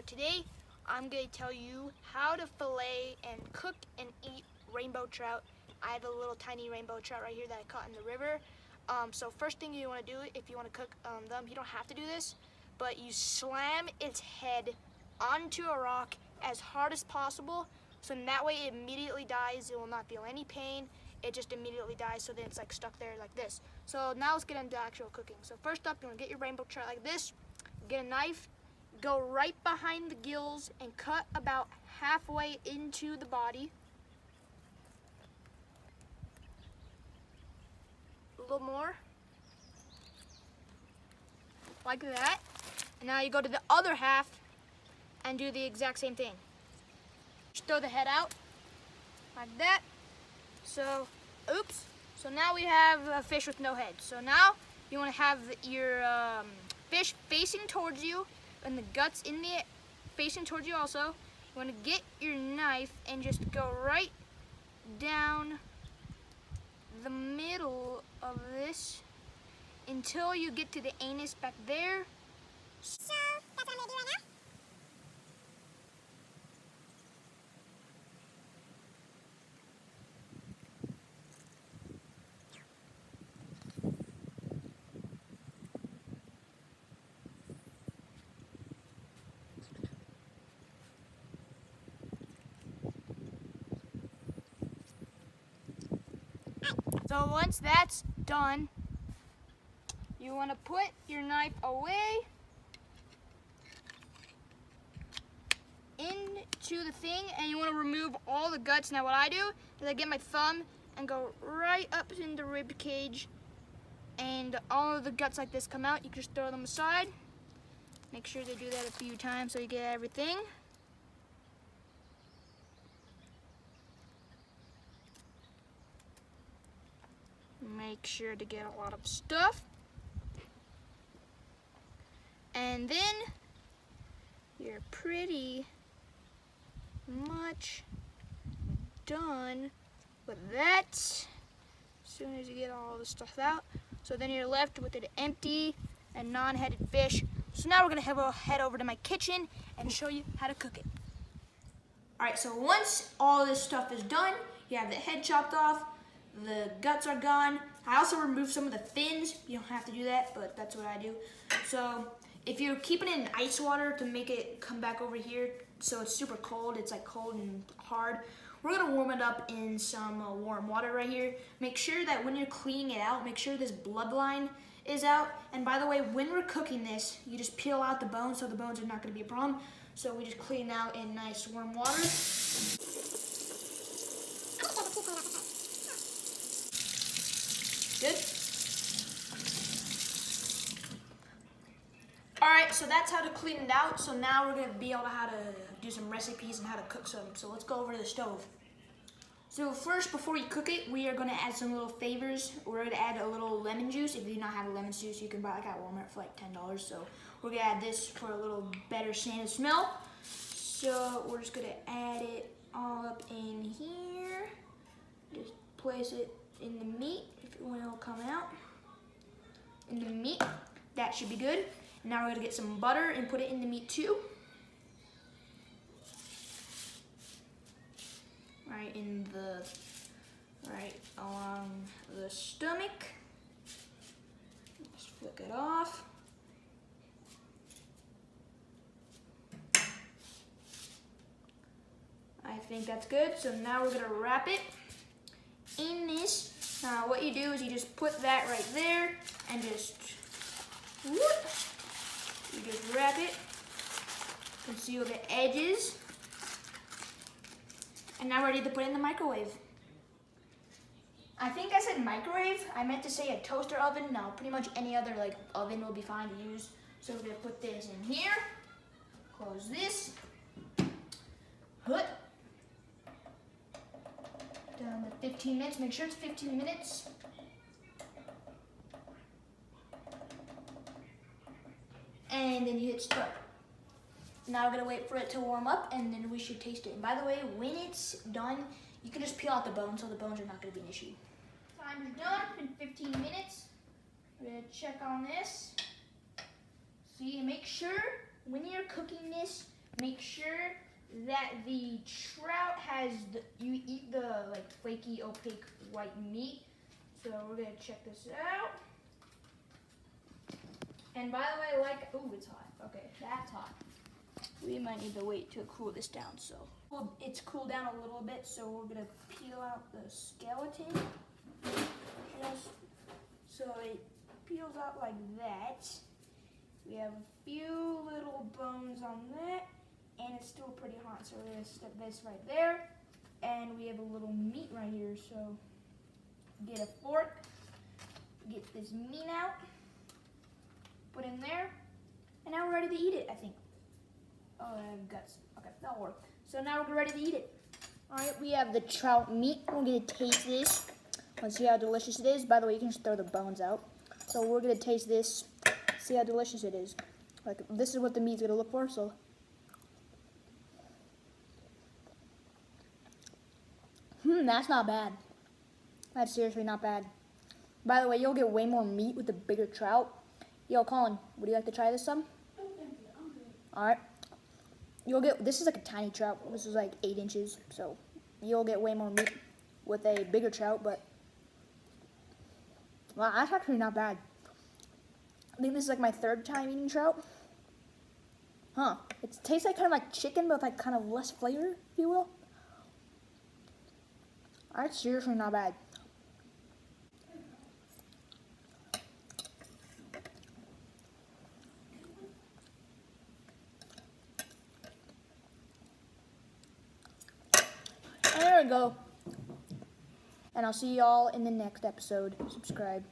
So today I'm going to tell you how to fillet and cook and eat rainbow trout. I have a little tiny rainbow trout right here that I caught in the river. So first thing you want to do if you want to cook them, you don't have to do this, but you slam its head onto a rock as hard as possible, so in that way it immediately dies. It will not feel any pain. It just immediately dies, so then it's like stuck there like this. So now let's get into actual cooking. So first up, you want to get your rainbow trout like this. Get a knife, go right behind the gills and cut about halfway into the body. A little more. Like that. And now you go to the other half and do the exact same thing. Just throw the head out like that. So, oops. So now we have a fish with no head. So now you want to have your fish facing towards you and the guts in the facing towards you also. You want to get your knife and just go right down the middle of this until you get to the anus back there. So that's what I'm going to do right now. So once that's done, you want to put your knife away into the thing and you want to remove all the guts. Now what I do is I get my thumb and go right up in the rib cage, and all of the guts like this come out. You just throw them aside. Make sure to do that a few times so you get everything. Make sure to get a lot of stuff. And then you're pretty much done with that as soon as you get all the stuff out. So then you're left with an empty and non-headed fish. So now we're gonna head over to my kitchen and show you how to cook it. All right, so once all this stuff is done, you have the head chopped off, the guts are gone. I also removed some of the fins. You don't have to do that, but that's what I do. So if you're keeping it in ice water to make it come back over here, so it's super cold, it's like cold and hard, we're gonna warm it up in some warm water right here. Make sure that when you're cleaning it out, make sure this bloodline is out. And by the way, when we're cooking this, you just peel out the bones, so the bones are not gonna be a problem. So we just clean out in nice warm water. Good. All right, so that's how to clean it out. So now we're gonna be able to how to do some recipes and how to cook some. So let's go over to the stove. So first, before you cook it, we are gonna add some little favors. We're gonna add a little lemon juice. If you do not have a lemon juice, you can buy like at Walmart for like $10. So we're gonna add this for a little better scent and smell. So we're just gonna add it all up in here. Just place it in the meat. When it'll come out in the meat, that should be good. Now we're gonna get some butter and put it in the meat too. Right along the stomach. Just flick it off. I think that's good. So now we're gonna wrap it in this. Now what you do is you just put that right there and just whoop, you just wrap it, conceal the edges, and now we're ready to put it in the microwave. I think I said microwave. I meant to say a toaster oven. No, pretty much any other like oven will be fine to use. So we're gonna put this in here, close this, put down to 15 minutes. Make sure it's 15 minutes. And then you hit start. Now we're gonna wait for it to warm up and then we should taste it. And by the way, when it's done, you can just peel out the bones, so the bones are not gonna be an issue. Time is done, in 15 minutes. We're gonna check on this. See, make sure when you're cooking this, Make sure that the trout has you eat the like flaky, opaque white meat. So we're gonna check this out. And by the way, ooh, it's hot. Okay, that's hot. We might need to wait to cool this down. So well, it's cooled down a little bit. So we're gonna peel out the skeleton. Just so it peels out like that. We have a few little bones on that, and it's still pretty hot. So we're gonna stick this right there, and we have a little meat right here. So get a fork, get this meat out, put in there, and now we're ready to eat it, I think. Oh, I have guts. Okay, that'll work. So now we're ready to eat it. All right, we have the trout meat. We're gonna taste this. Let's see how delicious it is. By the way, you can just throw the bones out. So we're gonna taste this, see how delicious it is. Like, this is what the meat's gonna look for, so. That's not bad. That's seriously not bad. By the way, you'll get way more meat with the bigger trout. Yo, Colin, would you like to try this some? All right. This is like a tiny trout. This is like 8 inches, so you'll get way more meat with a bigger trout, but wow, that's actually not bad. I think this is like my 3rd time eating trout. Huh. It tastes like kind of like chicken, but with like kind of less flavor, if you will. That's seriously not bad. And there we go. And I'll see y'all in the next episode. Subscribe.